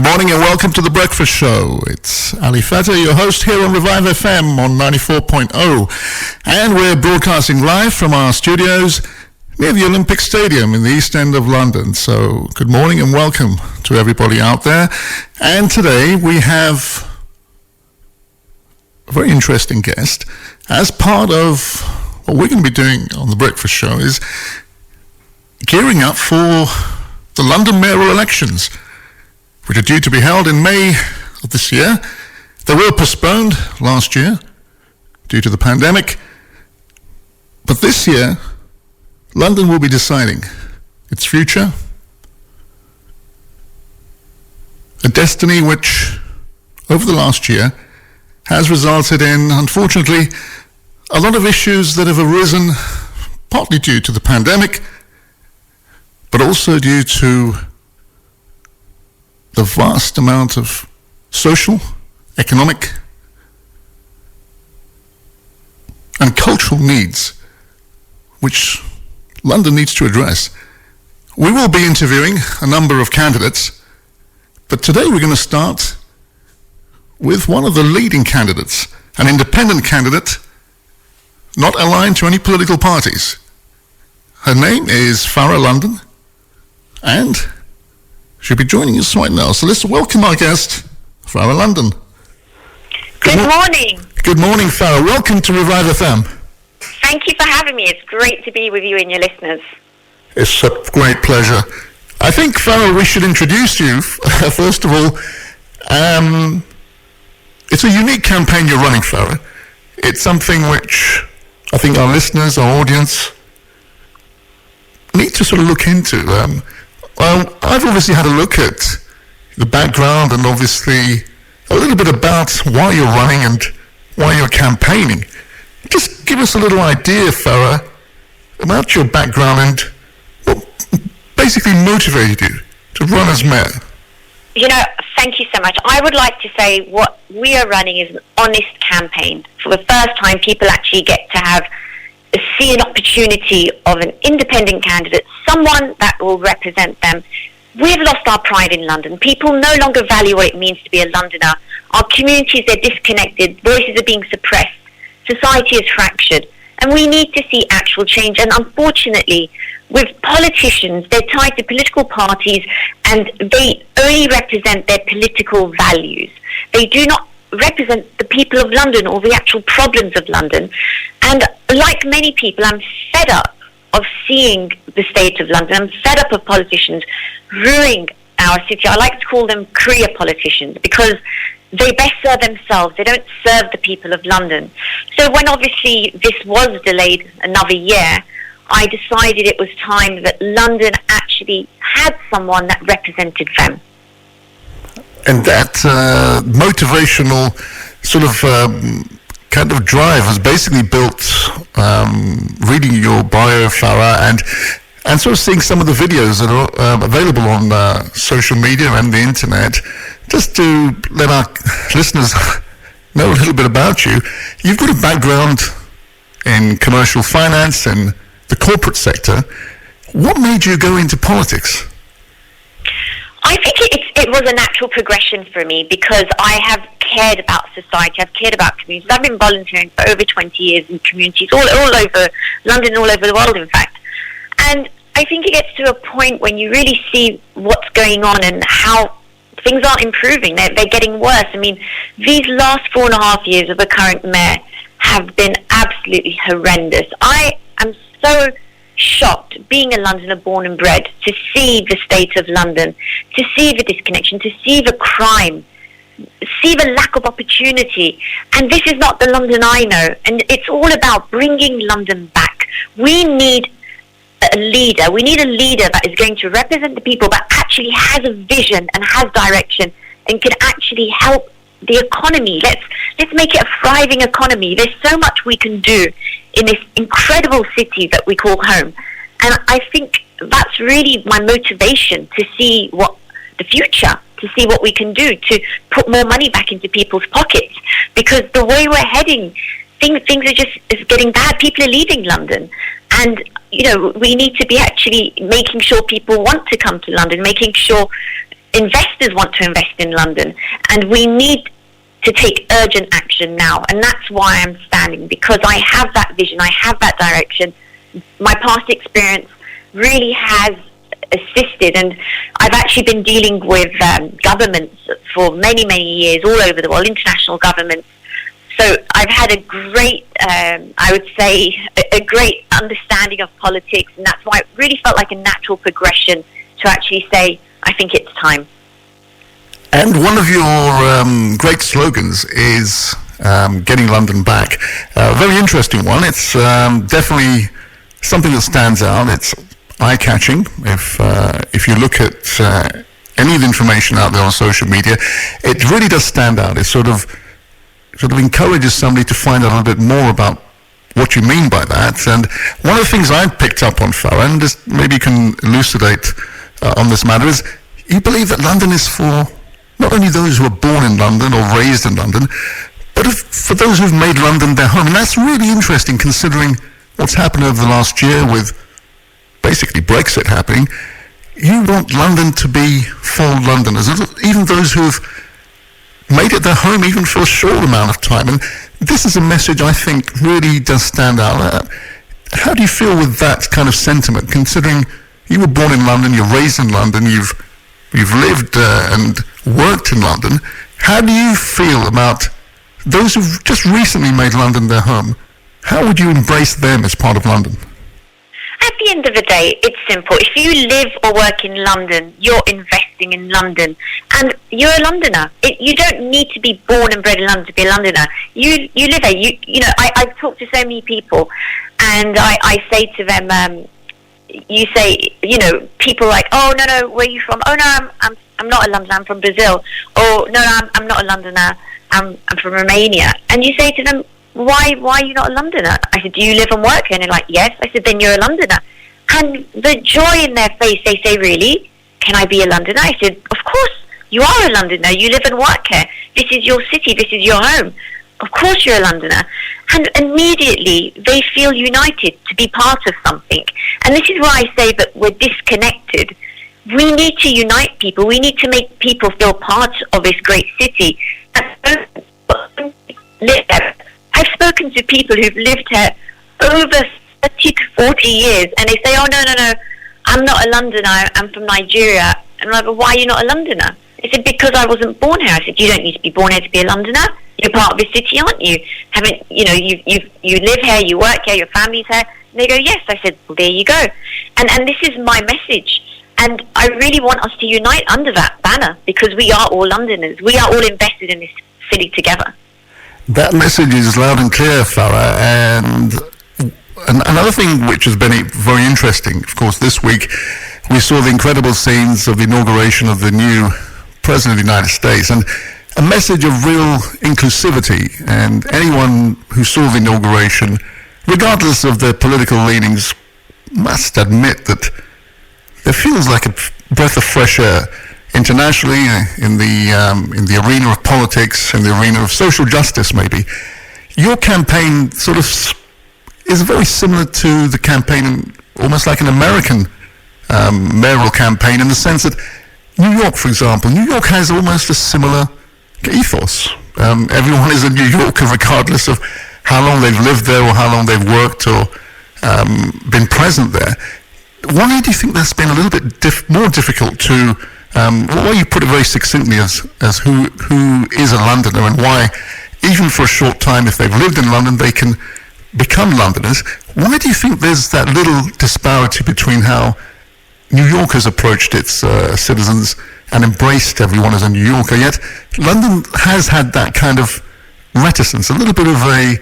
morning and welcome to The Breakfast Show. It's Ali Fateh, your host here on Revive FM on 94.0. And we're broadcasting live from our studios near the Olympic Stadium in the East End of London. So good morning and welcome to everybody out there. And today we have a very interesting guest. As part of what we're going to be doing on The Breakfast Show is gearing up for the London Mayoral Elections, which are due to be held in May of this year. They were postponed last year due to the pandemic. But this year, London will be deciding its future, a destiny which, over the last year, has resulted in, unfortunately, a lot of issues that have arisen, partly due to the pandemic, but also due to the vast amount of social, economic, and cultural needs which London needs to address. We will be interviewing a number of candidates, but today we're going to start with one of the leading candidates, an independent candidate, not aligned to any political parties. Her name is Farah London, and she'll be joining us right now. So let's welcome our guest, Farah London. Good morning. Good morning, Farah. Welcome to Revive FM. Thank you for having me. It's great to be with you and your listeners. It's a great pleasure. I think, Farah, we should introduce you, first of all. It's a unique campaign you're running, Farah. It's something which I think our listeners, our audience, need to sort of look into. I've obviously had a look at the background and obviously a little bit about why you're running and why you're campaigning. Just give us a little idea, Farah, about your background and what basically motivated you to run as mayor. You know, thank you so much. I would like to say what we are running is an honest campaign. For the first time, people actually get to see an opportunity of an independent candidate, someone that will represent them. We've lost our pride in London. People no longer value what it means to be a Londoner. Our communities are disconnected. Voices are being suppressed. Society is fractured. And we need to see actual change. And unfortunately, with politicians, they're tied to political parties and they only represent their political values. They do not represent the people of London or the actual problems of London. And like many people, I'm fed up of seeing the state of London. I'm fed up of politicians ruining our city. I like to call them career politicians because they best serve themselves. They don't serve the people of London. So when obviously this was delayed another year, I decided it was time that London actually had someone that represented them. And that motivational sort of kind of drive was basically built reading your bio, Farah, and sort of seeing some of the videos that are available on social media and the internet, just to let our listeners know a little bit about you. You've got a background in commercial finance and the corporate sector. What made you go into politics? I think it was a natural progression for me because I have cared about society, I've cared about communities. I've been volunteering for over 20 years in communities all over London, all over the world, in fact. And I think it gets to a point when you really see what's going on and how things aren't improving. They're getting worse. I mean, these last 4.5 years of the current mayor have been absolutely horrendous. I am so shocked, being a Londoner born and bred, to see the state of London, to see the disconnection, to see the crime, see the lack of opportunity. And this is not the London I know. And it's all about bringing London back. We need a leader. We need a leader that is going to represent the people, but actually has a vision and has direction and can actually help the economy. Let's make it a thriving economy. There's so much we can do in this incredible city that we call home. And I think that's really my motivation, to see what the future, to see what we can do to put more money back into people's pockets. Because the way we're heading, things are just getting bad. People are leaving London. And, you know, we need to be actually making sure people want to come to London, making sure investors want to invest in London, and we need to take urgent action now. And that's why I'm standing, because I have that vision, I have that direction. My past experience really has assisted, and I've actually been dealing with governments for many, many years all over the world, international governments. So I've had a great, I would say, a great understanding of politics, and that's why it really felt like a natural progression to actually say, I think it's time. And one of your great slogans is getting London back. A very interesting one. It's definitely something that stands out. It's eye-catching. If you look at any of the information out there on social media, it really does stand out. It sort of encourages somebody to find out a little bit more about what you mean by that. And one of the things I picked up on, Farah, and just maybe you can elucidate on this matter, is you believe that London is for not only those who are born in London or raised in London, but for those who've made London their home. And that's really interesting, considering what's happened over the last year with basically Brexit happening. You want London to be for Londoners, even those who've made it their home even for a short amount of time. And this is a message I think really does stand out. How do you feel with that kind of sentiment, considering you were born in London, you're raised in London, you've lived and worked in London? How do you feel about those who've just recently made London their home? How would you embrace them as part of London? At the end of the day, it's simple. If you live or work in London, you're investing in London, and you're a Londoner. You don't need to be born and bred in London to be a Londoner. You live there. I've talked to so many people, and I say to them, you say, people like, oh no, where are you from? Oh no, I'm not a Londoner. I'm from Brazil. Oh no, I'm not a Londoner. I'm from Romania. And you say to them, why are you not a Londoner? I said, do you live and work here? And they're like, yes. I said, then you're a Londoner. And the joy in their face, they say, really? Can I be a Londoner? I said, of course, you are a Londoner. You live and work here. This is your city. This is your home. Of course you're a Londoner. And immediately they feel united to be part of something. And this is why I say that we're disconnected. We need to unite people. We need to make people feel part of this great city. I've spoken to people who've lived here over 30 to 40 years, and they say, oh, no, I'm not a Londoner, I'm from Nigeria. And I'm like, well, why are you not a Londoner? They said, because I wasn't born here. I said, you don't need to be born here to be a Londoner. You're part of this city, aren't you? You live here, you work here, your family's here. And they go, yes. I said, well, there you go. And this is my message. And I really want us to unite under that banner, because we are all Londoners. We are all invested in this city together. That message is loud and clear, Farah. And another thing which has been very interesting, of course, this week, we saw the incredible scenes of the inauguration of the new President of the United States, and a message of real inclusivity. And anyone who saw the inauguration, regardless of their political leanings, must admit that there feels like a breath of fresh air internationally, in the arena of politics, in the arena of social justice, maybe. Your campaign sort of is very similar to the campaign, almost like an American mayoral campaign, in the sense that New York, for example, New York has almost a similar ethos. Everyone is a New Yorker, regardless of how long they've lived there or how long they've worked or been present there. Why do you think that's been a little bit more difficult to? Well, you put it very succinctly as who is a Londoner, and why, even for a short time, if they've lived in London, they can become Londoners. Why do you think there's that little disparity between how New York has approached its citizens and embraced everyone as a New Yorker, yet London has had that kind of reticence, a little bit of a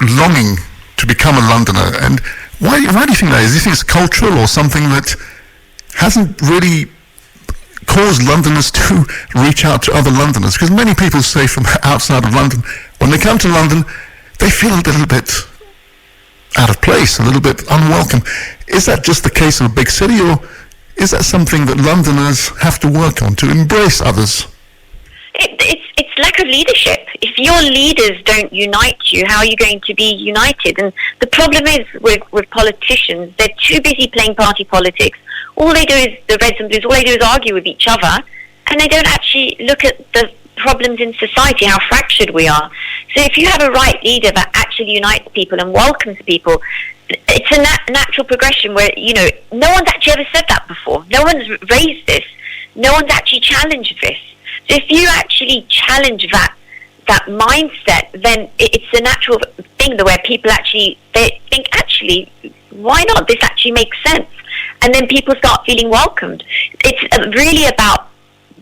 longing to become a Londoner? And why do you think that is? Do you think it's cultural or something that hasn't really caused Londoners to reach out to other Londoners? Because many people say from outside of London, when they come to London, they feel a little bit out of place, a little bit unwelcome. Is that just the case of a big city, or is that something that Londoners have to work on to embrace others? It's lack of leadership. If your leaders don't unite you, how are you going to be united? And the problem is with politicians, they're too busy playing party politics, all they do is, the Reds and Blues, all they do is argue with each other, and they don't actually look at the problems in society, how fractured we are. So if you have a right leader that actually unites people and welcomes people, it's a natural progression where, no one's actually ever said that before. No one's raised this. No one's actually challenged this. So if you actually challenge that mindset, then it's a natural thing where people they think, actually, why not? This actually makes sense. And then people start feeling welcomed. It's really about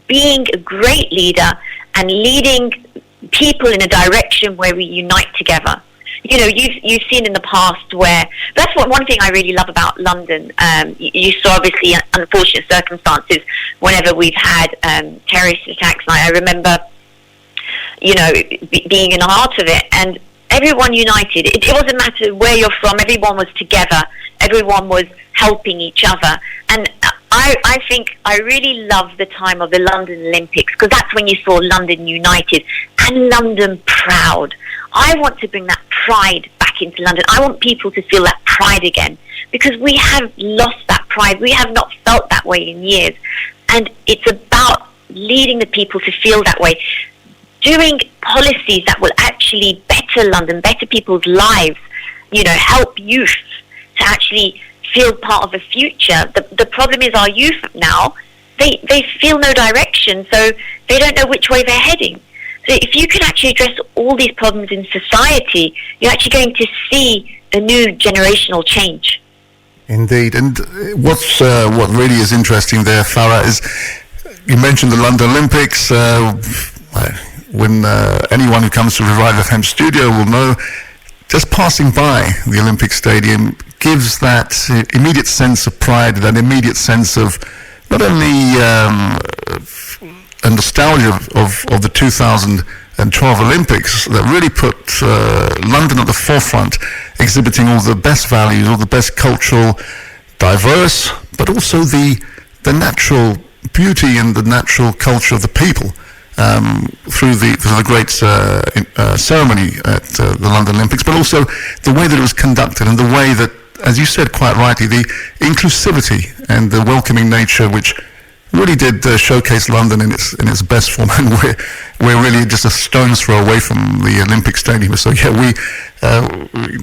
being a great leader and leading people in a direction where we unite together. You've seen in the past where, that's one thing I really love about London. You saw obviously unfortunate circumstances whenever we've had terrorist attacks. I remember, being in the heart of it, and everyone united. It wasn't matter where you're from. Everyone was together. Everyone was helping each other. And I think I really love the time of the London Olympics, because that's when you saw London united and London proud. I want to bring that pride back into London. I want people to feel that pride again, because we have lost that pride. We have not felt that way in years. And it's about leading the people to feel that way, doing policies that will actually better London, better people's lives, help youth to actually feel part of the future. The problem is our youth now, they feel no direction, so they don't know which way they're heading. So if you can actually address all these problems in society, you're actually going to see a new generational change. Indeed. And what really is interesting there, Farah, is you mentioned the London Olympics. When anyone who comes to Revive FM studio will know, just passing by the Olympic Stadium gives that immediate sense of pride, that immediate sense of not only a nostalgia of the 2012 Olympics that really put London at the forefront, exhibiting all the best values, all the best cultural, diverse, but also the natural beauty and the natural culture of the people. Through the great ceremony at the London Olympics, but also the way that it was conducted and the way that, as you said quite rightly, the inclusivity and the welcoming nature, which really did showcase London in its best form, and we're really just a stone's throw away from the Olympic Stadium. So yeah,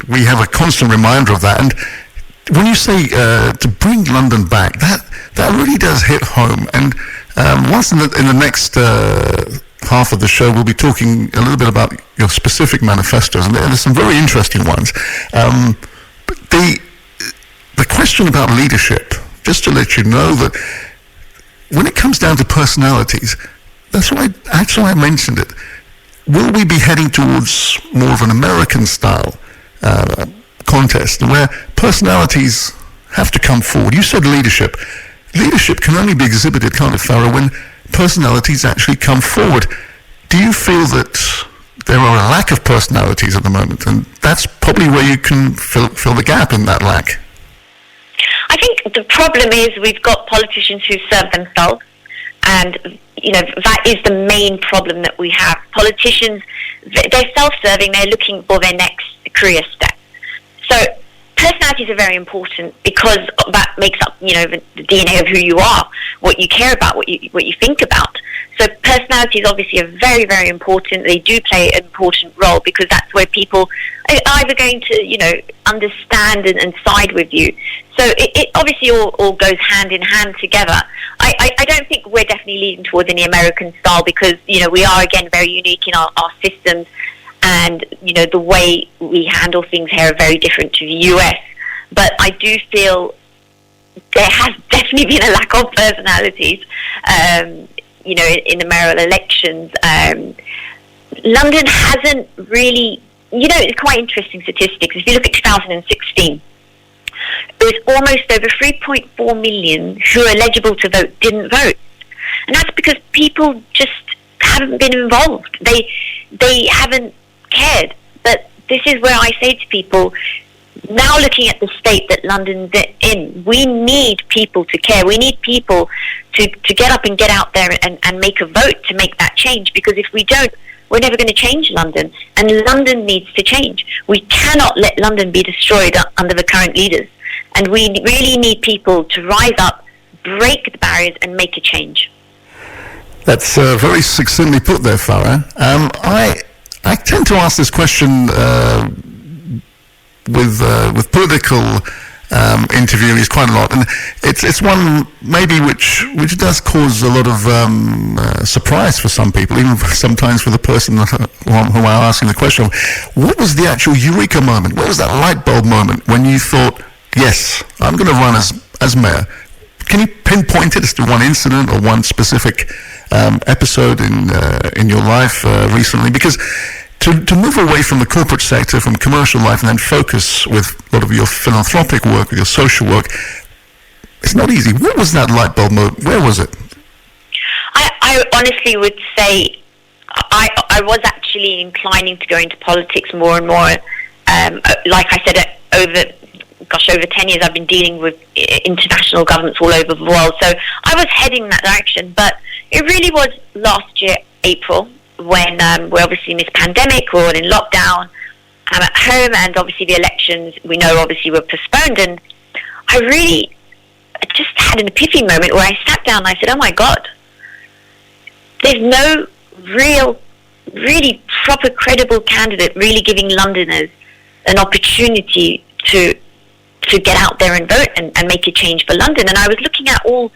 we have a constant reminder of that. And when you say to bring London back, that really does hit home. And once in the next half of the show, we'll be talking a little bit about your specific manifestos, and there's some very interesting ones. But the question about leadership, just to let you know that when it comes down to personalities, that's why I mentioned it. Will we be heading towards more of an American style contest where personalities have to come forward? You said leadership. Leadership can only be exhibited, can't it, Farah, when personalities actually come forward. Do you feel that there are a lack of personalities at the moment, and that's probably where you can fill the gap in that lack? I think the problem is we've got politicians who serve themselves, and that is the main problem that we have. Politicians, they're self-serving, they're looking for their next career step. So personalities are very important, because that makes up, the DNA of who you are, what you care about, what you think about. So personalities obviously are very, very important. They do play an important role, because that's where people are either going to, understand and side with you. So it obviously all goes hand in hand together. I don't think we're definitely leading towards any American style, because, we are, again, very unique in our systems. And, the way we handle things here are very different to the US. But I do feel there has definitely been a lack of personalities, in the mayoral elections. London hasn't really, it's quite interesting statistics. If you look at 2016, it was almost over 3.4 million who are eligible to vote didn't vote. And that's because people just haven't been involved. They haven't cared. But this is where I say to people, now looking at the state that London's in, we need people to care. We need people to get up and get out there and make a vote to make that change, because if we don't, we're never going to change London, and London needs to change. We cannot let London be destroyed under the current leaders, and we really need people to rise up break the barriers and make a change. That's very succinctly put there, Farah. I tend to ask this question with political interviewees quite a lot, and it's one maybe which does cause a lot of surprise for some people, even sometimes for the person who I'm asking the question of. What was the actual eureka moment? Where was that light bulb moment when you thought, yes, I'm going to run as mayor? Can you pinpoint it as to one incident or one specific episode in your life recently? Because to move away from the corporate sector, from commercial life, and then focus with a lot of your philanthropic work, with your social work, it's not easy. What was that light bulb moment? Where was it? I honestly would say I was actually inclining to go into politics more and more. Like I said, over 10 years I've been dealing with international governments all over the world. So I was heading in that direction. But it really was last year, April, when we're obviously in this pandemic, we're all in lockdown. I'm at home, and obviously the elections, we know, obviously were postponed. And I just had an epiphany moment where I sat down and I said, oh my God, there's no really proper, credible candidate really giving Londoners an opportunity to get out there and vote and make a change for London. And I was looking at all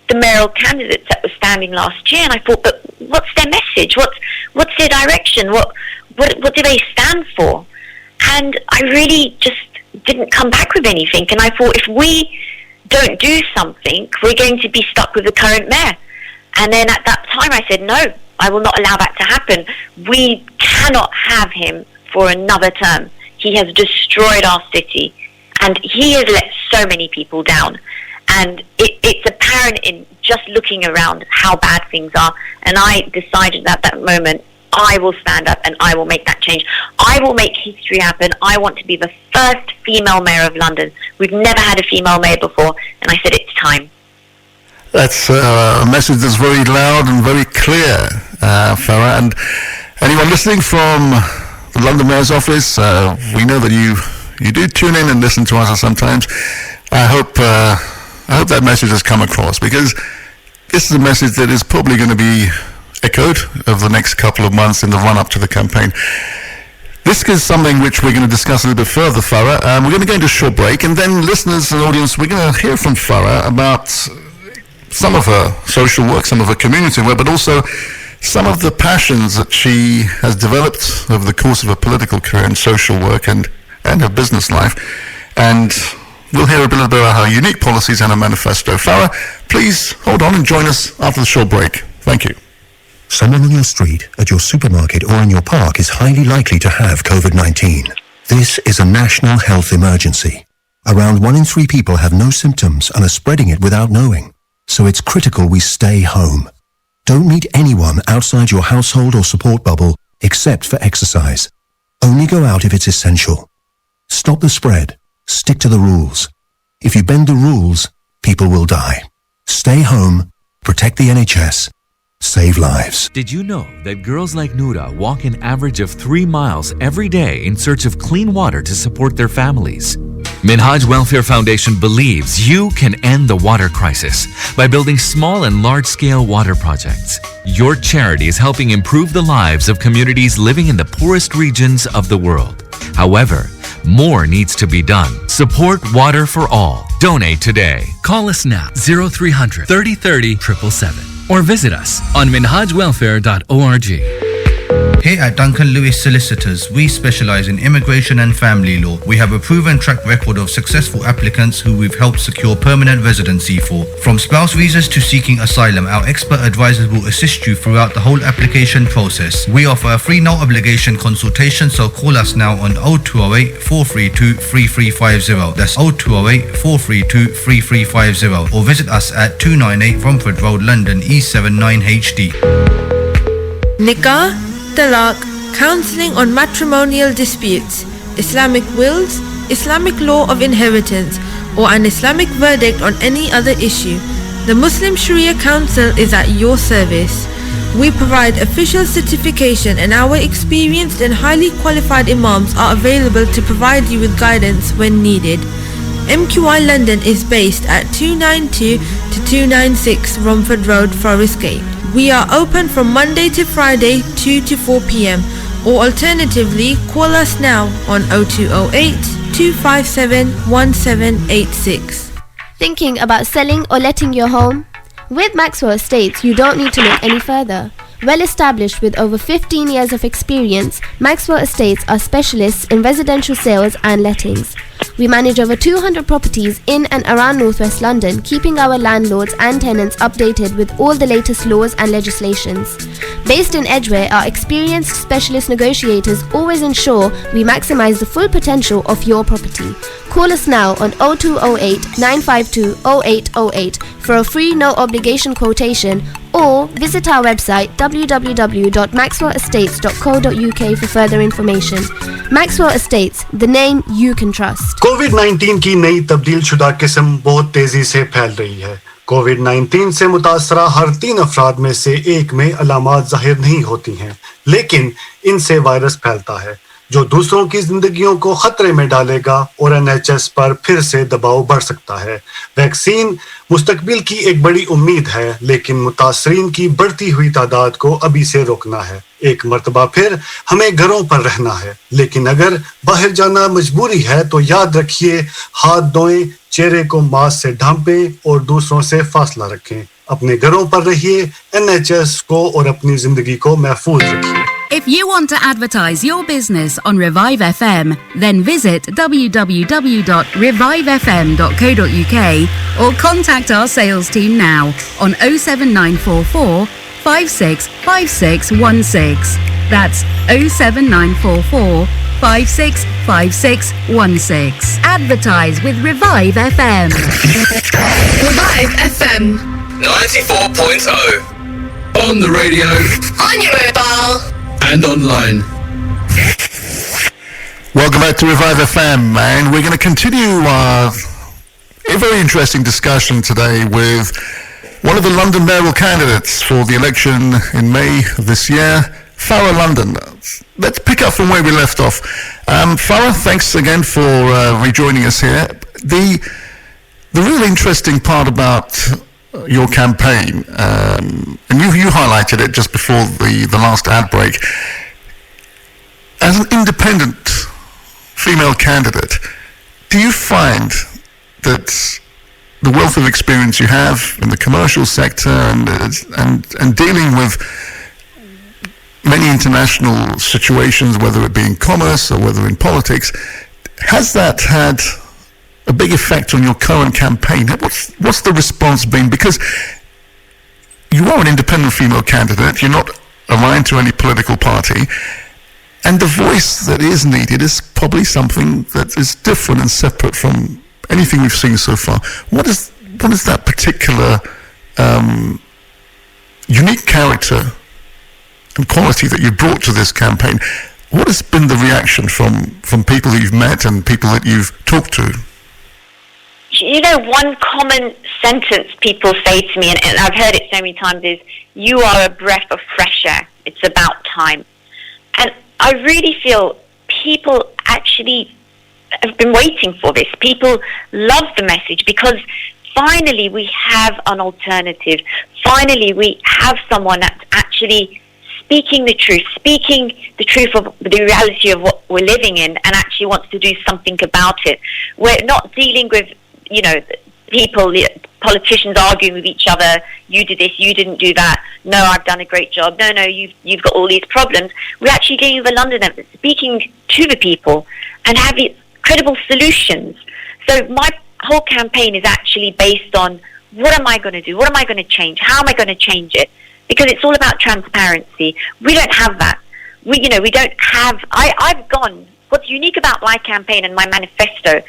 the mayoral candidates that were standing last year, and I thought, but what's their message? What's their direction? What do they stand for? And I really just didn't come back with anything. And I thought, if we don't do something, we're going to be stuck with the current mayor. And then at that time I said, no, I will not allow that to happen. We cannot have him for another term. He has destroyed our city, and he has let so many people down. And it's apparent in just looking around how bad things are. And I decided at that moment, I will stand up and I will make that change. I will make history happen. I want to be the first female mayor of London. We've never had a female mayor before. And I said, it's time. That's a message that's very loud and very clear, Farah. And anyone listening from the London Mayor's office, we know that you do tune in and listen to us sometimes. I hope that message has come across, because this is a message that is probably going to be echoed over the next couple of months in the run-up to the campaign. This is something which we're going to discuss a little bit further, Farah. We're going to go into a short break, and then listeners and audience, we're going to hear from Farah about some of her social work, some of her community work, but also some of the passions that she has developed over the course of her political career in social work and her business life. And we'll hear a bit about her unique policies and her manifesto. Farah, please hold on and join us after the short break. Thank you. Someone on your street, at your supermarket or in your park is highly likely to have COVID-19. This is a national health emergency. Around 1 in 3 people have no symptoms and are spreading it without knowing. So it's critical we stay home. Don't meet anyone outside your household or support bubble except for exercise. Only go out if it's essential. Stop the spread. Stick to the rules. If you bend the rules, people will die. Stay home, protect the NHS, save lives. Did you know that girls like Noura walk an average of 3 miles every day in search of clean water to support their families? Minhaj Welfare Foundation believes you can end the water crisis by building small and large-scale water projects. Your charity is helping improve the lives of communities living in the poorest regions of the world. However, more needs to be done. Support Water for All. Donate today. Call us now, 0300 30 30 777, or visit us on minhajwelfare.org. Here at Duncan Lewis Solicitors, we specialize in immigration and family law. We have a proven track record of successful applicants who we've helped secure permanent residency for. From spouse visas to seeking asylum, our expert advisors will assist you throughout the whole application process. We offer a free no obligation consultation, so call us now on 0208 432 3350. That's 0208 432 3350, or visit us at 298 Romford Road, London, E7 9HD. Nikah, talaq, counseling on matrimonial disputes, Islamic wills, Islamic law of inheritance, or an Islamic verdict on any other issue. The Muslim Sharia Council is at your service. We provide official certification, and our experienced and highly qualified imams are available to provide you with guidance when needed. MQI London is based at 292 to 296 Romford Road, Forest Gate. We are open from Monday to Friday 2 to 4 p.m. or alternatively call us now on 0208 257 1786. Thinking about selling or letting your home? With Maxwell Estates, you don't need to look any further. Well established with over 15 years of experience, Maxwell Estates are specialists in residential sales and lettings. We manage over 200 properties in and around Northwest London, keeping our landlords and tenants updated with all the latest laws and legislations. Based in Edgware, our experienced specialist negotiators always ensure we maximize the full potential of your property. Call us now on 0208 952 0808 for a free no obligation quotation, or visit our website www.maxwellestates.co.uk for further information. Maxwell Estates, the name you can trust. कोविड-19 की नई तब्दील शुदा किस्म बहुत तेजी से फैल रही है। कोविड-19 से मुतासरा हर 3 अफराद में से एक में अलामात जाहिर नहीं होती हैं, लेकिन इनसे वायरस फैलता है जो दूसरों की जिंदगियों को खतरे में डालेगा और एनएचएस पर फिर से दबाव बढ़ सकता है। वैक्सीन मुस्तकबिल की एक बड़ी उम्मीद है, लेकिन मुतासरीन की बढ़ती हुई तादाद को अभी से रोकना है। एक मर्तबा फिर हमें घरों पर रहना है, लेकिन अगर बाहर जाना मजबूरी है तो याद रखिए, हाथ धोएं, चेहरे को मास्क से ढांपें और दूसरों से फासला रखें। अपने घरों पर रहिए, एनएचएस को और अपनी जिंदगी को महफूज रखिए। If you want to advertise your business on Revive FM, then visit www.revivefm.co.uk or contact our sales team now on 07944 565616. That's 07944 565616. Advertise with Revive FM. Revive FM 94.0 on the radio, on your mobile and online. Welcome back to Revive FM, and we're going to continue a very interesting discussion today with one of the London mayoral candidates for the election in May of this year, Farah London. Let's pick up from where we left off. Farah, thanks again for rejoining us here. The real interesting part about your campaign, and you highlighted it just before the last ad break, as an independent female candidate, do you find that the wealth of experience you have in the commercial sector and dealing with many international situations, whether it be in commerce or whether in politics, has that had a big effect on your current campaign? What's the response been? Because you are an independent female candidate, you're not aligned to any political party, and the voice that is needed is probably something that is different and separate from anything we've seen so far. What is that particular unique character and quality that you brought to this campaign? What has been the reaction from people that you've met and people that you've talked to? You know, one common sentence people say to me, and I've heard it so many times, is, "You are a breath of fresh air. It's about time." And I really feel people actually have been waiting for this. People love the message because finally we have an alternative. Finally we have someone that's actually speaking the truth of the reality of what we're living in, and actually wants to do something about it. We're not dealing with, politicians arguing with each other. You did this, you didn't do that. No, I've done a great job. No, you've got all these problems. We're actually dealing with a Londoner speaking to the people and having credible solutions. So my whole campaign is actually based on, what am I going to do? What am I going to change? How am I going to change it? Because it's all about transparency. We don't have that. We don't have. I've gone. What's unique about my campaign and my manifesto,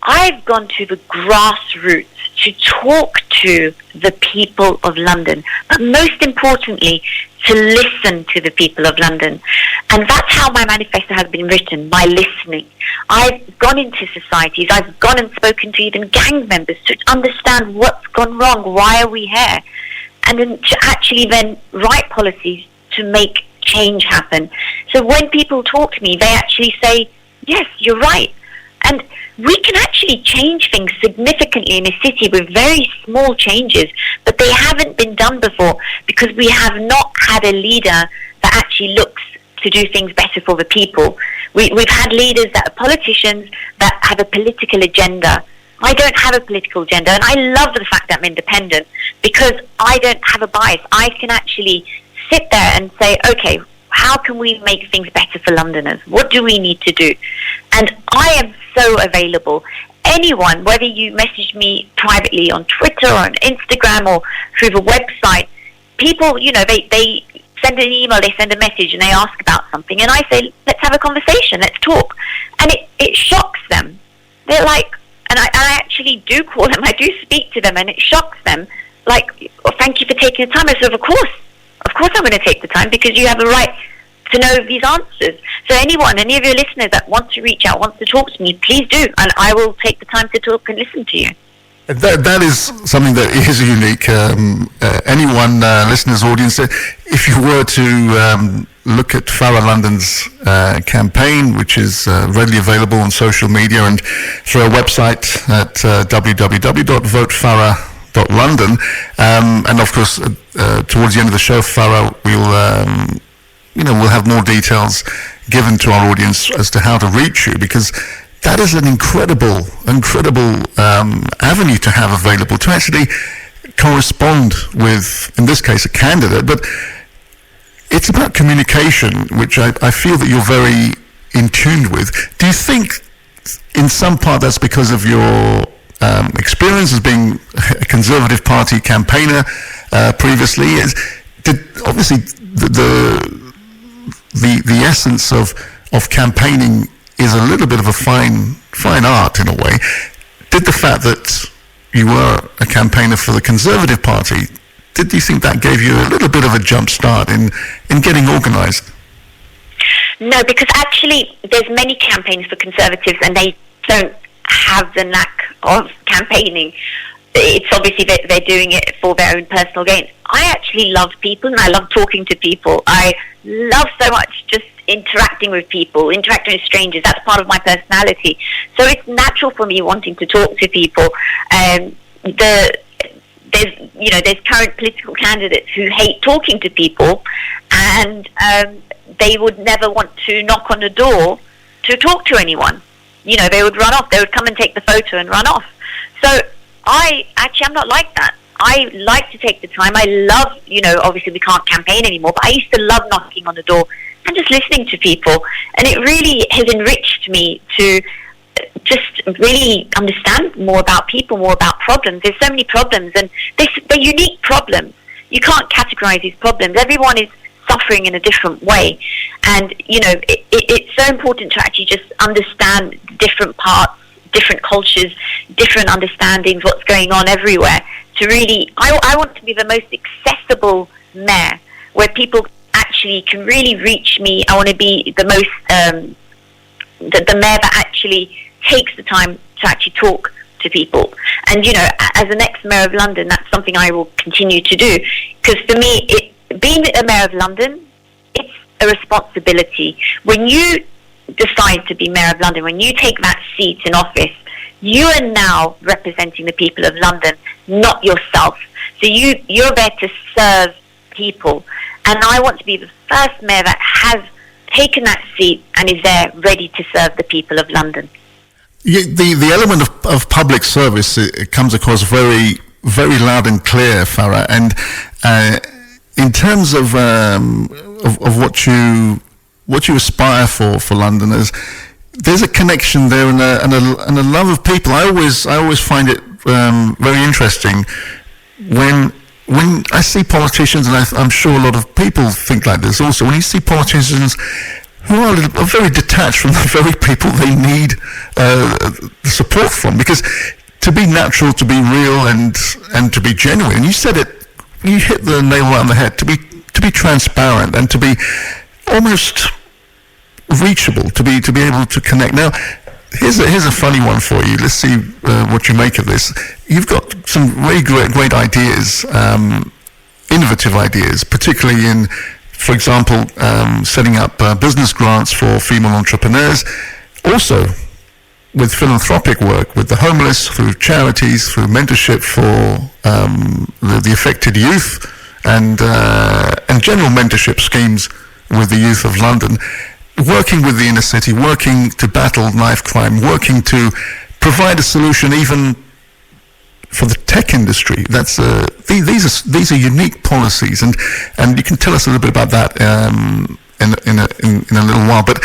I've gone to the grassroots to talk to the people of London, but most importantly, to listen to the people of London. And that's how my manifesto has been written, by listening. I've gone into societies, I've gone and spoken to even gang members to understand what's gone wrong, why are we here, and then to actually then write policies to make change happen. So when people talk to me, they actually say, yes, you're right. And we can actually change things significantly in a city with very small changes, but they haven't been done before because we have not had a leader that actually looks to do things better for the people. We've had leaders that are politicians that have a political agenda. I don't have a political agenda, and I love the fact that I'm independent because I don't have a bias. I can actually sit there and say, okay, how can we make things better for Londoners? What do we need to do? And I am so available. Anyone, whether you message me privately on Twitter or on Instagram or through the website, people, they send an email, they send a message, and they ask about something, and I say, let's have a conversation, let's talk. And it shocks them. They're like, and I actually do call them, I do speak to them, and it shocks them, like, oh, thank you for taking the time. I said, of course I'm going to take the time because you have a right to know these answers. So any of your listeners that want to reach out, wants to talk to me, please do, and I will take the time to talk and listen to you. That is something that is unique. Anyone, listeners, audience, if you were to look at Farah London's campaign, which is readily available on social media and through our website at www.votefarah.london, and of course, towards the end of the show, Farah, we'll have more details given to our audience as to how to reach you, because that is an incredible avenue to have available to actually correspond with, in this case, a candidate. But it's about communication, which I feel that you're very in tune with. Do you think, in some part, that's because of your experience as being a Conservative Party campaigner previously? Obviously the essence of campaigning is a little bit of a fine art in a way. Did the fact that you were a campaigner for the Conservative Party, did you think that gave you a little bit of a jump start in getting organised? No, because actually there's many campaigns for Conservatives and they don't have the knack of campaigning. It's obviously that they're doing it for their own personal gain. I actually love people and I love talking to people. I love so much just interacting with people, interacting with strangers. That's part of my personality. So it's natural for me wanting to talk to people. There's current political candidates who hate talking to people, and they would never want to knock on the door to talk to anyone. They would run off. They would come and take the photo and run off. So I'm not like that. I like to take the time. I love, obviously we can't campaign anymore, but I used to love knocking on the door and just listening to people. And it really has enriched me to just really understand more about people, more about problems. There's so many problems, and they're unique problems. You can't categorize these problems. Everyone is suffering in a different way. And, it's so important to actually just understand different parts, different cultures, different understandings, what's going on everywhere. To really, I want to be the most accessible mayor, where people actually can really reach me. I want to be the most, the mayor that actually takes the time to actually talk to people. And, as an ex-mayor of London, that's something I will continue to do. Because for me, being a mayor of London, it's a responsibility. When you decide to be mayor of London, when you take that seat in office, you are now representing the people of London, not yourself. So you're there to serve people. And I want to be the first mayor that has taken that seat and is there ready to serve the people of London. Yeah, the element of public service, it comes across very, very loud and clear, Farah. And in terms of what you aspire for Londoners, there's a connection there and a love of people. I always find it very interesting when I see politicians, and I'm sure a lot of people think like this also, when you see politicians who are very detached from the very people they need the support from, because to be natural, to be real, and to be genuine, you said it, you hit the nail right on the head, to be transparent and to be almost reachable, to be able to connect. Now, here's a funny one for you. Let's see what you make of this. You've got some really great ideas, innovative ideas, particularly in, for example, setting up business grants for female entrepreneurs. Also, with philanthropic work, with the homeless, through charities, through mentorship for the affected youth, and general mentorship schemes with the youth of London, working with the inner city, working to battle knife crime, working to provide a solution even for the tech industry. That's these are unique policies, and you can tell us a little bit about that in a little while. But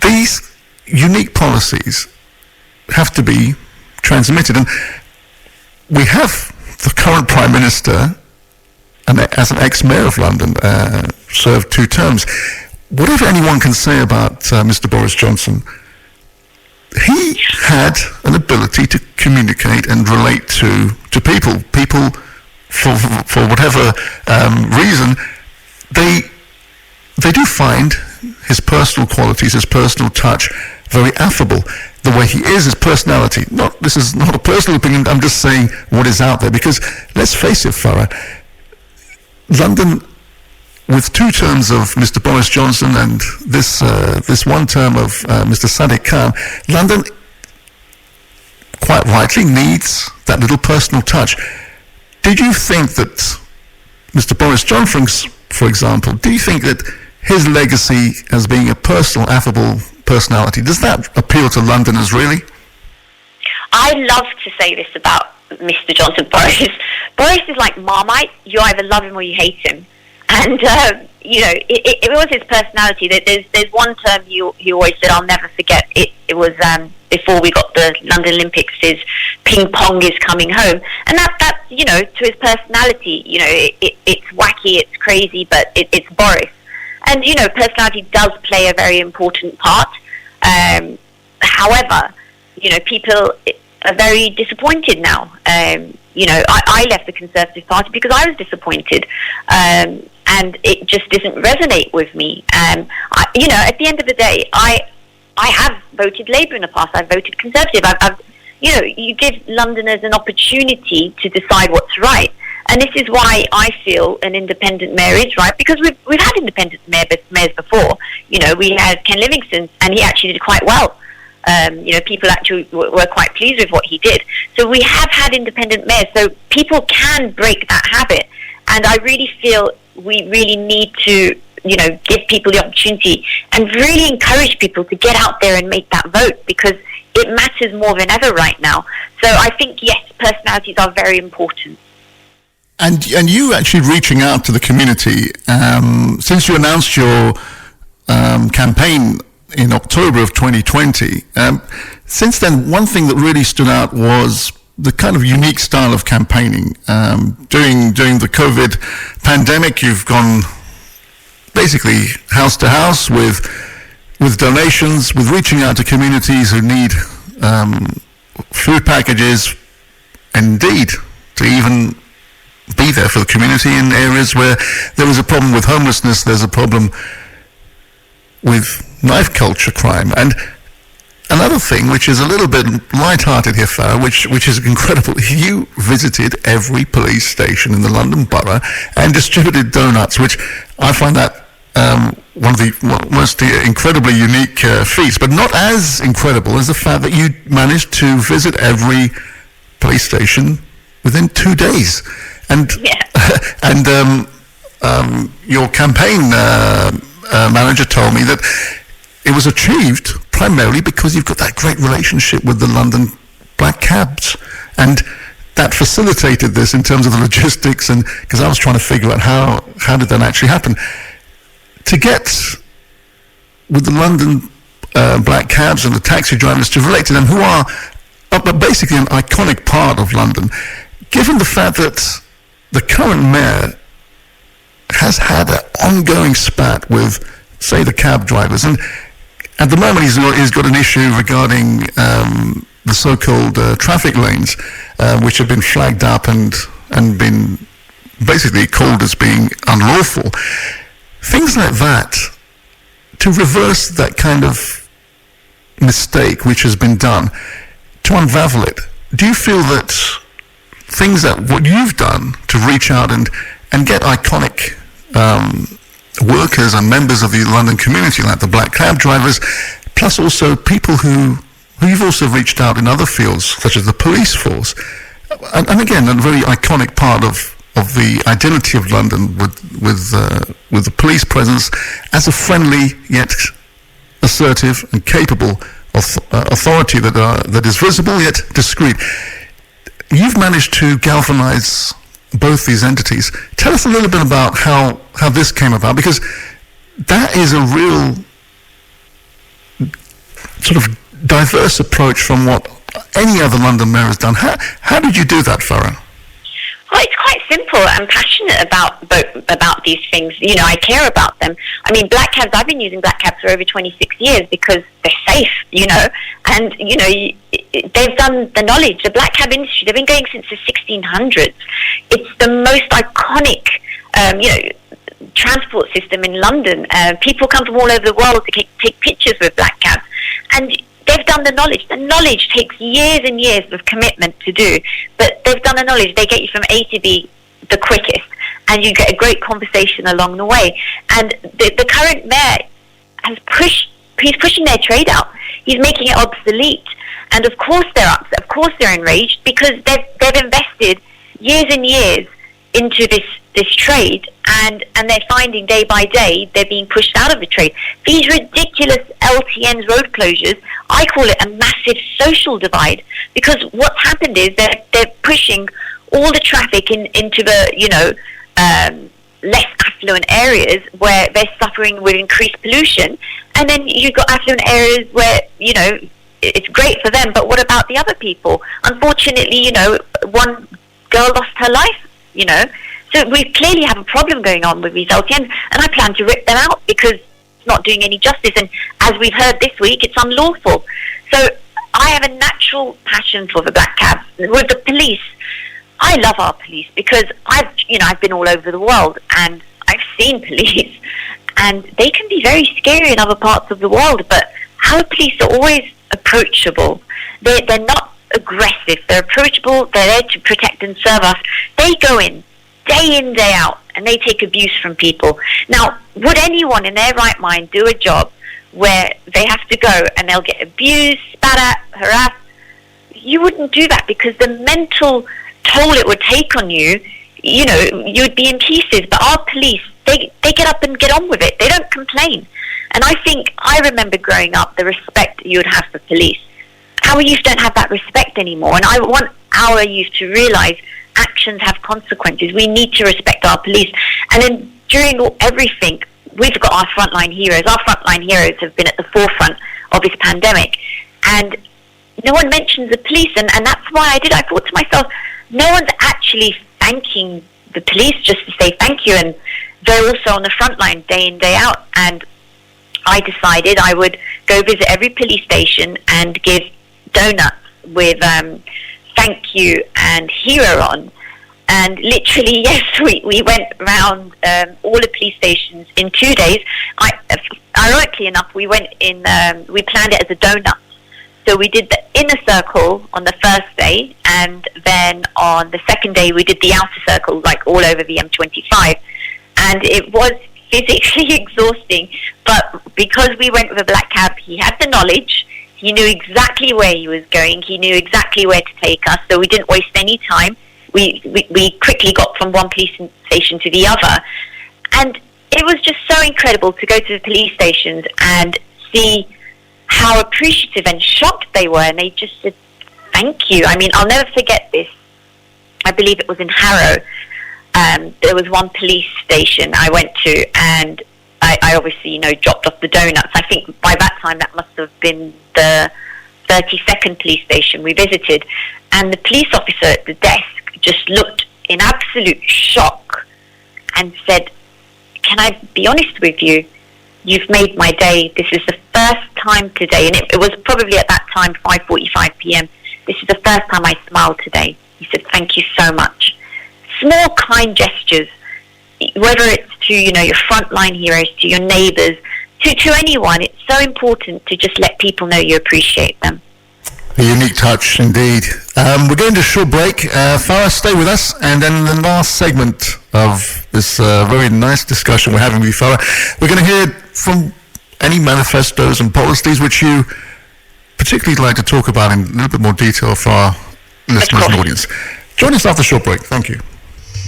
these unique policies have to be transmitted, and we have the current Prime Minister, and as an ex-mayor of London, served 2 terms. Whatever anyone can say about Mr. Boris Johnson, he had an ability to communicate and relate to people. People, for whatever reason, they do find his personal qualities, his personal touch, very affable. The way he is, his personality. This is not a personal opinion. I'm just saying what is out there. Because let's face it, Farah, London, with 2 terms of Mr. Boris Johnson and this 1 term of Mr. Sadiq Khan, London quite rightly needs that little personal touch. Did you think that Mr. Boris Johnson, for example, do you think that his legacy as being a personal, affable personality, does that appeal to Londoners really? I love to say this about Mr. Johnson. Boris is like Marmite. You either love him or you hate him. And, it was his personality. There's one term he always said, I'll never forget. It was before we got the London Olympics, his ping pong is coming home. And that's to his personality, it's wacky, it's crazy, but it's Boris. And, personality does play a very important part. However, people are very disappointed now. I left the Conservative Party because I was disappointed. And it just didn't resonate with me. At the end of the day, I have voted Labour in the past. I've voted Conservative. You give Londoners an opportunity to decide what's right. And this is why I feel an independent mayor is right, because we've had independent mayors before. We had Ken Livingstone, and he actually did quite well. People actually were quite pleased with what he did. So we have had independent mayors, so people can break that habit. And I really feel we really need to, give people the opportunity and really encourage people to get out there and make that vote, because it matters more than ever right now. So I think, yes, personalities are very important. And you actually reaching out to the community, since you announced your campaign in October of 2020, since then, one thing that really stood out was the kind of unique style of campaigning. During the COVID pandemic, you've gone basically house to house with donations, with reaching out to communities who need food packages, indeed, to even be there for the community in areas where there is a problem with homelessness, there's a problem with knife culture crime. And another thing, which is a little bit light-hearted here, Farah, which is incredible, you visited every police station in the London Borough and distributed donuts, which I find that one of the most incredibly unique feats, but not as incredible as the fact that you managed to visit every police station within 2 days. And your campaign manager told me that it was achieved primarily because you've got that great relationship with the London black cabs, and that facilitated this in terms of the logistics. And because I was trying to figure out how did that actually happen, to get with the London black cabs and the taxi drivers to relate to them, who are basically an iconic part of London, given the fact that the current mayor has had an ongoing spat with, say, the cab drivers, and at the moment he's got an issue regarding the so-called traffic lanes, which have been flagged up and been basically called as being unlawful. Things like that, to reverse that kind of mistake which has been done, to unravel it, do you feel that things that what you've done to reach out and get iconic workers and members of the London community, like the black cab drivers, plus also people who who you've also reached out in other fields, such as the police force. And again, a very iconic part of the identity of London with the police presence as a friendly yet assertive and capable authority that is visible yet discreet. You've managed to galvanize both these entities. Tell us a little bit about how this came about, because that is a real sort of diverse approach from what any other London mayor has done. How did you do that, Farah? Well, it's quite simple. I'm passionate about these things. You know, I care about them. I mean, black cabs, I've been using black cabs for over 26 years because they're safe, you know, and, you know, they've done the knowledge. The black cab industry, they've been going since the 1600s. It's the most iconic, you know, transport system in London. People come from all over the world to take pictures with black cabs. And they've done the knowledge. The knowledge takes years and years of commitment to do, but they've done the knowledge. They get you from A to B the quickest, and you get a great conversation along the way. And the current mayor he's pushing their trade out. He's making it obsolete. And of course they're upset. Of course they're enraged, because they've invested years and years into this trade, and they're finding day by day they're being pushed out of the trade. These ridiculous LTNs, road closures, I call it a massive social divide, because what's happened is they're pushing all the traffic into the, you know, less affluent areas where they're suffering with increased pollution, and then you've got affluent areas where, you know, it's great for them, but what about the other people? Unfortunately, you know, one girl lost her life, you know. So we clearly have a problem going on with these LTNs, and I plan to rip them out because it's not doing any justice. And as we've heard this week, it's unlawful. So I have a natural passion for the black cabs. With the police, I love our police because I've been all over the world and I've seen police, and they can be very scary in other parts of the world. But our police are always approachable. They're not aggressive. They're approachable. They're there to protect and serve us. They go in, day out, and they take abuse from people. Now, would anyone in their right mind do a job where they have to go and they'll get abused, spat at, harassed? You wouldn't do that, because the mental toll it would take on you, you know, you'd be in pieces. But our police, they get up and get on with it. They don't complain. And I remember growing up, the respect you would have for police. Our youth don't have that respect anymore, and I want our youth to realise actions have consequences. We need to respect our police. And then during everything, we've got our frontline heroes. Our frontline heroes have been at the forefront of this pandemic, and no one mentions the police, and that's why I thought to myself, no one's actually thanking the police just to say thank you, and they're also on the front line day in, day out. And I decided I would go visit every police station and give donuts with thank you and hero on. And literally, yes, we went around all the police stations in 2 days. Ironically enough, we went in, we planned it as a donut. So we did the inner circle on the first day, and then on the second day we did the outer circle, like all over the M25. And it was physically exhausting, but because we went with a black cab, he had the knowledge. He knew exactly where he was going. He knew exactly where to take us, so we didn't waste any time. We quickly got from one police station to the other. And it was just so incredible to go to the police stations and see how appreciative and shocked they were. And they just said, thank you. I mean, I'll never forget this. I believe it was in Harrow. There was one police station I went to, and I obviously, you know, dropped off the donuts. I think by that time that must have been the 32nd police station we visited. And the police officer at the desk just looked in absolute shock and said, can I be honest with you? You've made my day. This is the first time today, and it was probably at that time 5:45 p.m. This is the first time I smiled today. He said, thank you so much. Small, kind gestures, whether it's to, you know, your frontline heroes, to your neighbours, to anyone, it's so important to just let people know you appreciate them. A unique touch, indeed. We're going to a short break. Farah, stay with us, and then in the last segment of this very nice discussion we're having with you, Farah, we're going to hear from any manifestos and policies which you particularly like to talk about in a little bit more detail for our listeners and audience. Join us after a short break. Thank you.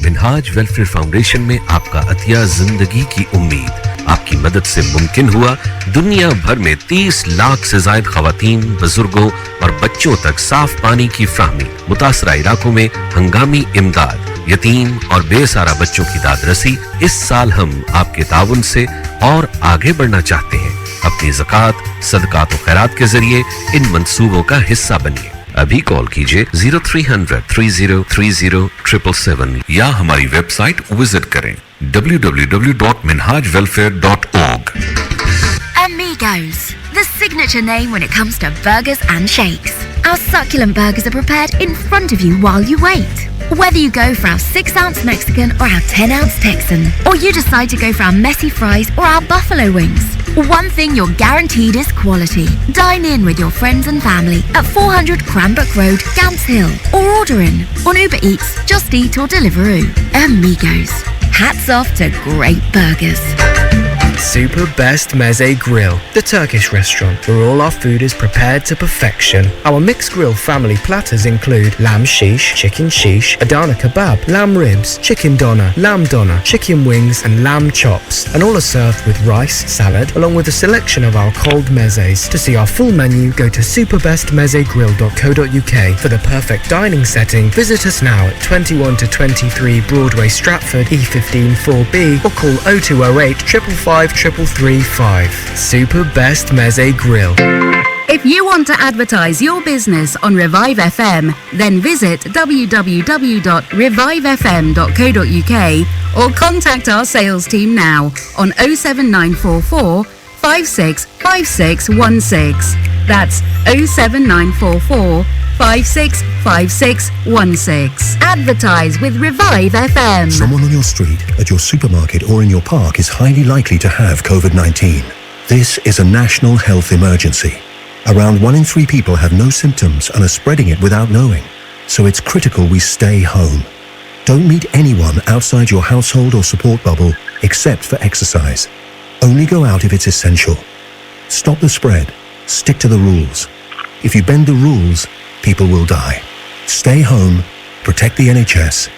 Minhaj welfare foundation में आपका अतिया जिंदगी की उम्मीद आपकी मदद से मुमकिन हुआ। दुनिया भर में 30 लाख से ज्यादा खवातीन, बुजुर्गों और बच्चों तक साफ पानी की फ्राहमी, मुतासरा इलाकों में हंगामी इमदाद, यतीम और बेसहारा बच्चों की दादरसी। इस साल हम आपके ताउन से और आगे बढ़ना चाहते हैं। अपनी ज़कात, सदकात और खैरात के जरिए इन मंसूबों का हिस्सा बनिए। अभी कॉल कीजिए 0300 3030 777 या हमारी वेबसाइट विजिट करें www.minhajwelfare.org. Amigos, the signature name when it comes to burgers and shakes. Our succulent burgers are prepared in front of you while you wait. Whether you go for our 6-ounce Mexican or our 10-ounce Texan, or you decide to go for our messy fries or our buffalo wings, one thing you're guaranteed is quality. Dine in with your friends and family at 400 Cranbrook Road, Gants Hill, or order in on Uber Eats, Just Eat or Deliveroo. Amigos, hats off to great burgers. Super Best Meze Grill, the Turkish restaurant where all our food is prepared to perfection. Our mixed grill family platters include lamb shish, chicken shish, Adana kebab, lamb ribs, chicken doner, chicken wings and lamb chops, and all are served with rice, salad, along with a selection of our cold mezes. To see our full menu, go to superbestmezegrill.co.uk. For the perfect dining setting, visit us now at 21 to 23 Broadway, Stratford, E15 4B, or call 0208 555 335. Super Best Meze Grill. If you want to advertise your business on Revive FM, then visit www.revivefm.co.uk or contact our sales team now on 07944 565616. That's 07944 565616. Advertise with Revive FM. Someone on your street, at your supermarket or in your park is highly likely to have COVID-19. This is a national health emergency. Around 1 in 3 people have no symptoms and are spreading it without knowing. So it's critical we stay home. Don't meet anyone outside your household or support bubble except for exercise. Only go out if it's essential. Stop the spread. Stick to the rules. If you bend the rules, people will die. Stay home, protect the NHS,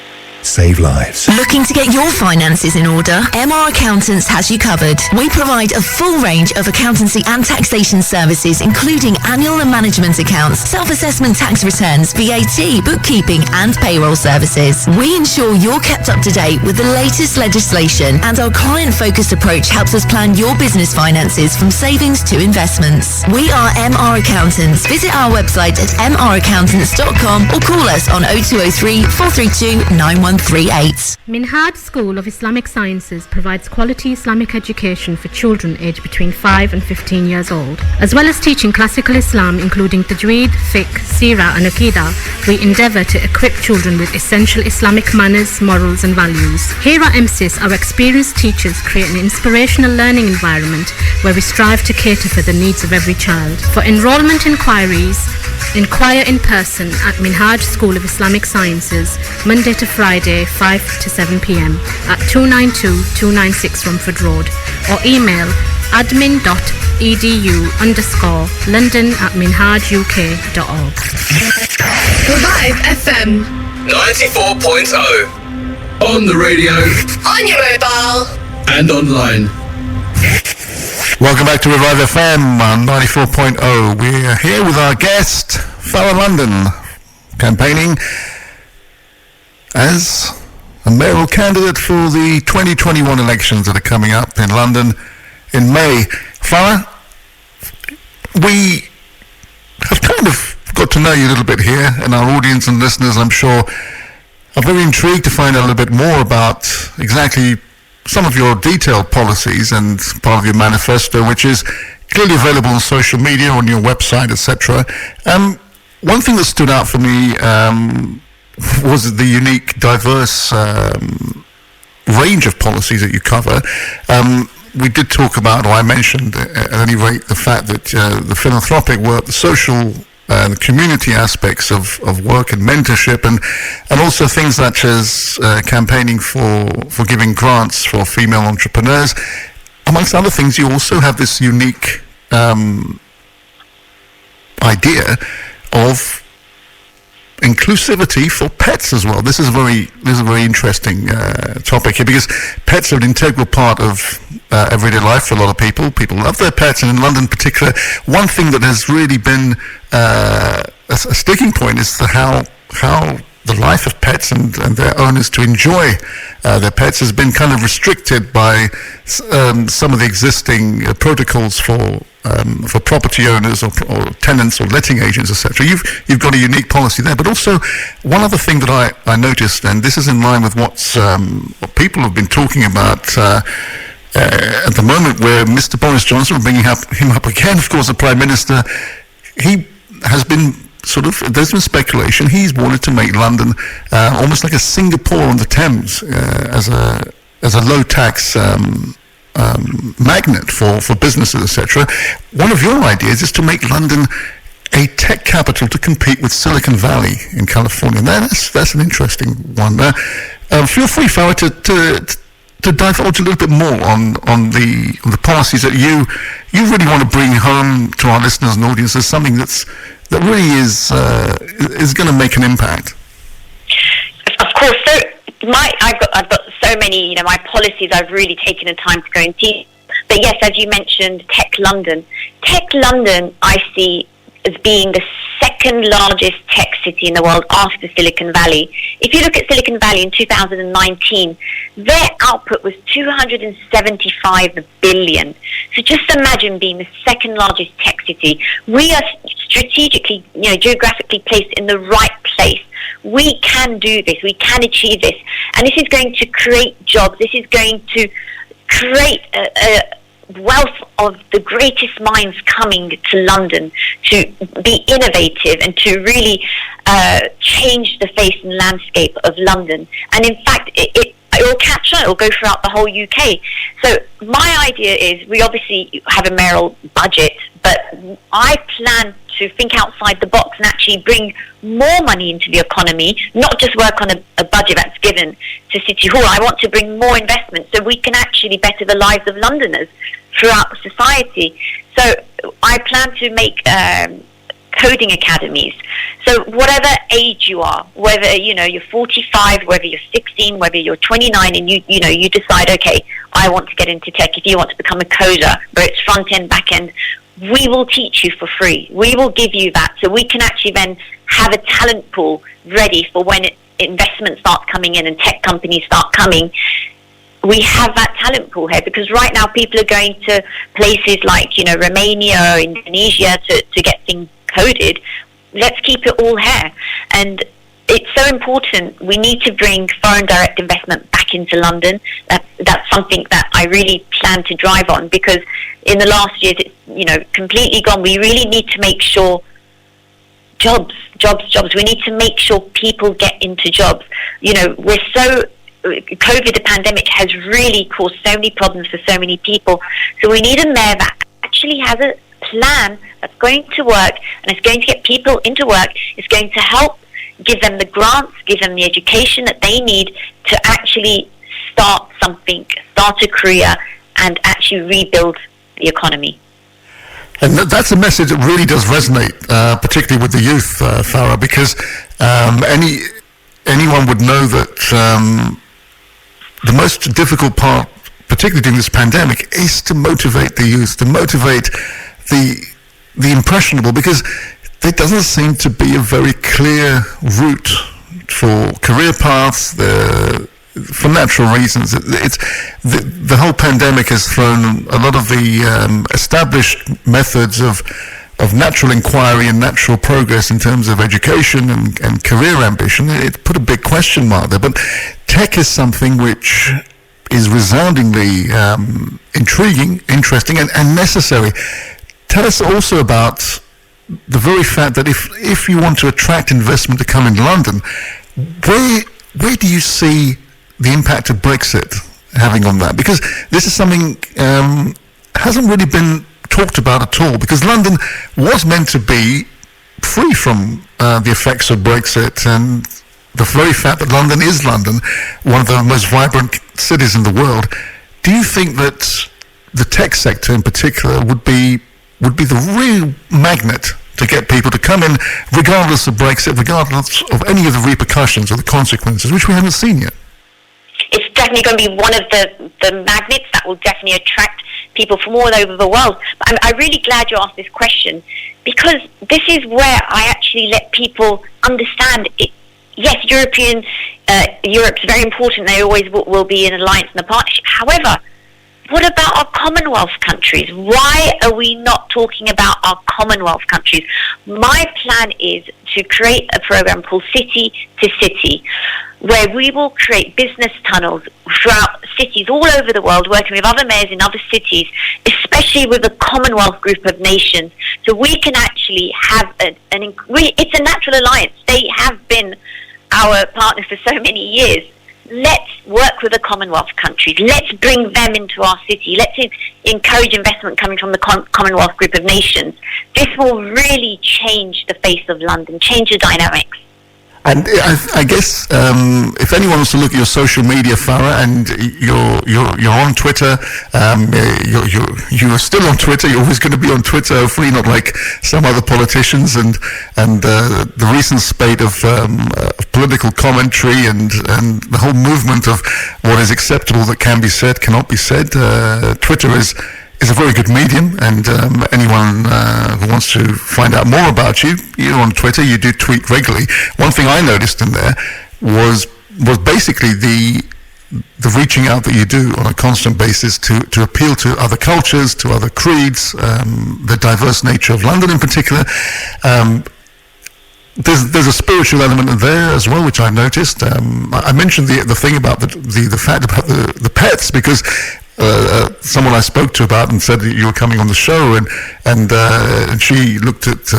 save lives. Looking to get your finances in order? MR Accountants has you covered. We provide a full range of accountancy and taxation services, including annual and management accounts, self-assessment tax returns, VAT, bookkeeping and payroll services. We ensure you're kept up to date with the latest legislation, and our client-focused approach helps us plan your business finances from savings to investments. We are MR Accountants. Visit our website at mraccountants.com or call us on 0203 432 9138. Minhaj School of Islamic Sciences provides quality Islamic education for children aged between 5 and 15 years old. As well as teaching classical Islam including Tajweed, Fiqh, Seerah and Aqidah, we endeavour to equip children with essential Islamic manners, morals and values. Here at MSIS, our experienced teachers create an inspirational learning environment where we strive to cater for the needs of every child. For enrolment inquiries, inquire in person at Minhaj School of Islamic Sciences, Monday to Friday, 5 to 7 p.m. at 292-296 Rumford Road, or email admin.edu_london@minhajuk.org. Revive FM 94.0 on the radio, on your mobile, and online. Welcome back to Revive FM on 94.0. We're here with our guest, Farah London, campaigning as a mayoral candidate for the 2021 elections that are coming up in London in May. Farah, we have kind of got to know you a little bit here, and our audience and listeners, I'm sure, are very intrigued to find out a little bit more about exactly some of your detailed policies and part of your manifesto, which is clearly available on social media, on your website, etc. One thing that stood out for me was the unique, diverse range of policies that you cover. We did talk about, or I mentioned at any rate, the fact that the philanthropic work, the social and the community aspects of work and mentorship, and also things such as campaigning for giving grants for female entrepreneurs. Amongst other things, you also have this unique idea of inclusivity for pets as well. This is a very interesting topic here, because pets are an integral part of everyday life for a lot of people. People love their pets, and in London in particular, one thing that has really been a sticking point is how the life of pets and their owners to enjoy their pets has been kind of restricted by some of the existing protocols for property owners or tenants or letting agents, etc. You've got a unique policy there, but also one other thing that I noticed, and this is in line with what people have been talking about at the moment, where Mr. Boris Johnson, bringing him up again, of course, the Prime Minister, he has been there's been speculation he's wanted to make London almost like a Singapore on the Thames as a low tax magnet for businesses, etc. One of your ideas is to make London a tech capital to compete with Silicon Valley in California. That's an interesting one. Feel free, Farah, to divulge a little bit more on the policies that you really want to bring home to our listeners and audiences, something that really is going to make an impact. Of course. So I've got so many, my policies I've really taken the time to go into. But yes, as you mentioned, Tech London I see as being the second largest tech city in the world after Silicon Valley. If you look at Silicon Valley in 2019, their output was 275 billion. So just imagine being the second largest tech city. We are strategically, geographically placed in the right place. We can do this. We can achieve this. And this is going to create jobs. This is going to create a wealth of the greatest minds coming to London to be innovative and to really change the face and landscape of London. And in fact, it will catch on. It will go throughout the whole UK. So my idea is, we obviously have a mayoral budget, but I plan to think outside the box and actually bring more money into the economy, not just work on a budget that's given to City Hall. I want to bring more investment so we can actually better the lives of Londoners throughout society. So I plan to make coding academies. So whatever age you are, whether you're 45, whether you're 16, whether you're 29, and you decide, okay, I want to get into tech. If you want to become a coder, whether it's front end, back end, we will teach you for free. We will give you that, so we can actually then have a talent pool ready for when investments start coming in and tech companies start coming. We have that talent pool here, because right now people are going to places like Romania or Indonesia to get things coded. Let's keep it all here. And it's so important. We need to bring foreign direct investment back into London. That's something that I really plan to drive on, because in the last years it's completely gone. We really need to make sure jobs. We need to make sure people get into jobs. We're so COVID, the pandemic, has really caused so many problems for so many people. So we need a mayor that actually has a plan that's going to work, and it's going to get people into work. It's going to help give them the grants, give them the education that they need to actually start something, start a career, and actually rebuild the economy. And that's a message that really does resonate, particularly with the youth, Farah, because anyone would know that the most difficult part, particularly during this pandemic, is to motivate the youth, to motivate the impressionable, because there doesn't seem to be a very clear route for career paths, for natural reasons. It's the whole pandemic has thrown a lot of the established methods of natural inquiry and natural progress in terms of education and career ambition. It put a big question mark there. But tech is something which is resoundingly intriguing, interesting, and necessary. Tell us also about the very fact that if you want to attract investment to come in London, where do you see the impact of Brexit having on that? Because this is something hasn't really been talked about at all, because London was meant to be free from the effects of Brexit, and the very fact that London is London, one of the most vibrant cities in the world. Do you think that the tech sector in particular would be the real magnet to get people to come in, regardless of Brexit, regardless of any of the repercussions or the consequences, which we haven't seen yet? It's definitely going to be one of the magnets that will definitely attract people from all over the world. But I'm really glad you asked this question, because this is where I actually let people understand it. Yes, Europe's very important. They always will be in alliance and a partnership. However, what about our Commonwealth countries? Why are we not talking about our Commonwealth countries? My plan is to create a program called City to City, where we will create business tunnels throughout cities all over the world, working with other mayors in other cities, especially with the Commonwealth group of nations, so we can actually have it's a natural alliance. They have been our partners for so many years. Let's work with the Commonwealth countries. Let's bring them into our city. Let's encourage investment coming from the Commonwealth group of nations. This will really change the face of London, change the dynamics. And I guess if anyone wants to look at your social media, Farah, and you're on Twitter, you're still on Twitter. You're always going to be on Twitter. Hopefully, not like some other politicians. And the recent spate of political commentary and the whole movement of what is acceptable that can be said, cannot be said. Twitter is a very good medium, and anyone who wants to find out more about you're on Twitter, you do tweet regularly. One thing I noticed in there was basically the reaching out that you do on a constant basis to appeal to other cultures, to other creeds, the diverse nature of London in particular. There's a spiritual element in there as well, which I've noticed. I mentioned the thing about the fact about the pets, because someone I spoke to about and said that you were coming on the show, and she looked at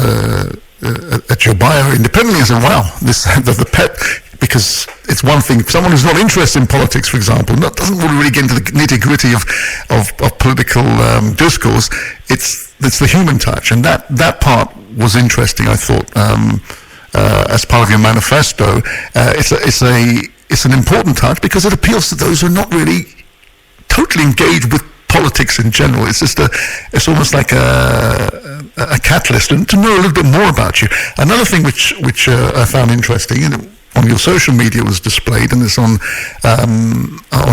your bio independently and said, "Wow, the pet." Because it's one thing, someone who's not interested in politics, for example, doesn't really get into the nitty-gritty of political discourse. It's the human touch, and that part was interesting, I thought, as part of your manifesto. It's an important touch because it appeals to those who are not really totally engaged with politics in general. It's almost like a catalyst, and to know a little bit more about you. Another thing which I found interesting, and on your social media was displayed, and it's on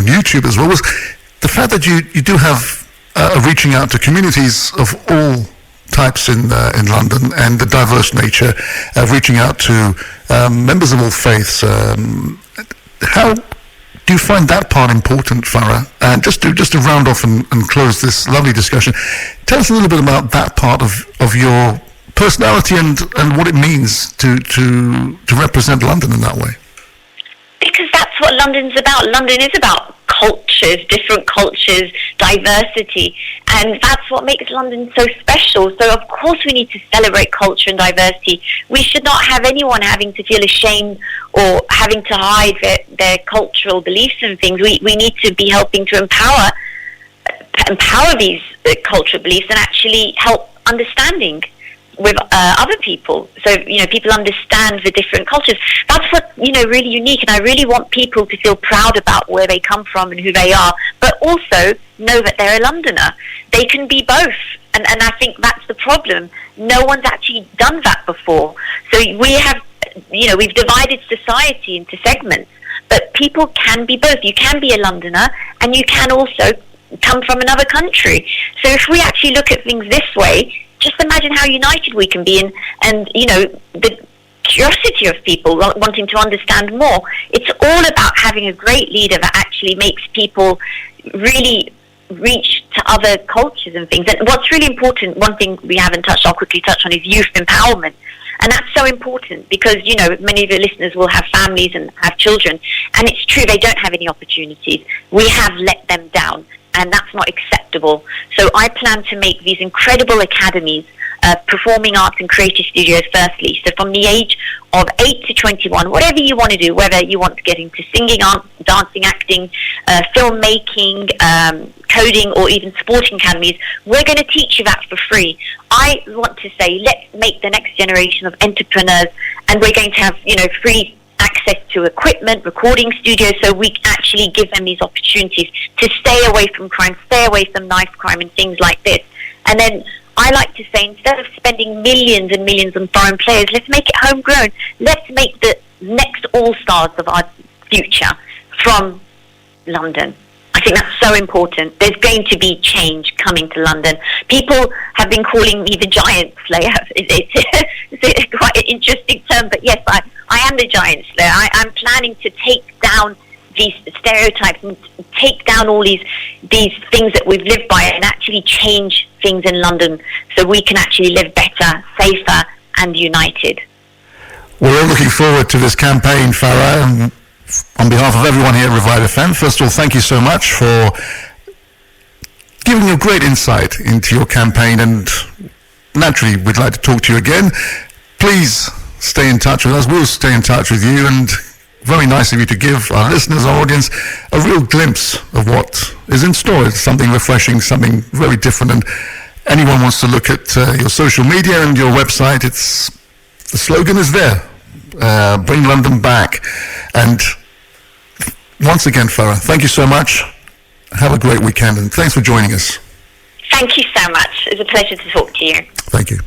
YouTube as well, was the fact that you do have reaching out to communities of all types in London, and the diverse nature of reaching out to members of all faiths. How do you find that part important, Farah? And just to round off and close this lovely discussion, tell us a little bit about that part of your personality and what it means to represent London in that way. Because that's what London's about. London is about cultures, different cultures, diversity, and that's what makes London so special. So of course we need to celebrate culture and diversity. We should not have anyone having to feel ashamed or having to hide their cultural beliefs and things. We need to be helping to empower these cultural beliefs and actually help understanding with other people, so people understand the different cultures. That's what really unique, and I really want people to feel proud about where they come from and who they are, but also know that they're a Londoner. They can be both, and I think that's the problem. No one's actually done that before. So we have, we've divided society into segments, but people can be both. You can be a Londoner, and you can also come from another country. So if we actually look at things this way, just imagine how united we can be, and the curiosity of people wanting to understand more. It's all about having a great leader that actually makes people really reach to other cultures and things. And what's really important, one thing we haven't touched, I'll quickly touch on, is youth empowerment. And that's so important because, many of your listeners will have families and have children. And it's true, they don't have any opportunities. We have let them down, and that's not acceptable. So I plan to make these incredible academies, performing arts and creative studios firstly. So from the age of 8 to 21, whatever you want to do, whether you want to get into singing, dancing, acting, filmmaking, coding, or even sporting academies, we're going to teach you that for free. I want to say, let's make the next generation of entrepreneurs, and we're going to have, free access to equipment, recording studios, so we actually give them these opportunities to stay away from crime, stay away from knife crime and things like this. And then I like to say, instead of spending millions and millions on foreign players, let's make it homegrown. Let's make the next all-stars of our future from London. I think that's so important. There's going to be change coming to London. People have been calling me the Giant Slayer. It's quite an interesting term, but yes, I am the Giant Slayer. I'm planning to take down these stereotypes and take down all these things that we've lived by and actually change things in London so we can actually live better, safer and united. We're all looking forward to this campaign, Farah, and on behalf of everyone here at Revive FM, first of all, thank you so much for giving your great insight into your campaign, and naturally we'd like to talk to you again. Please stay in touch with us. We'll stay in touch with you, and very nice of you to give our listeners, our audience, a real glimpse of what is in store. It's something refreshing, something very different, and anyone wants to look at your social media and your website, the slogan is there. Bring London back. And once again, Farah, thank you so much. Have a great weekend, and thanks for joining us. Thank you so much. It was a pleasure to talk to you. Thank you.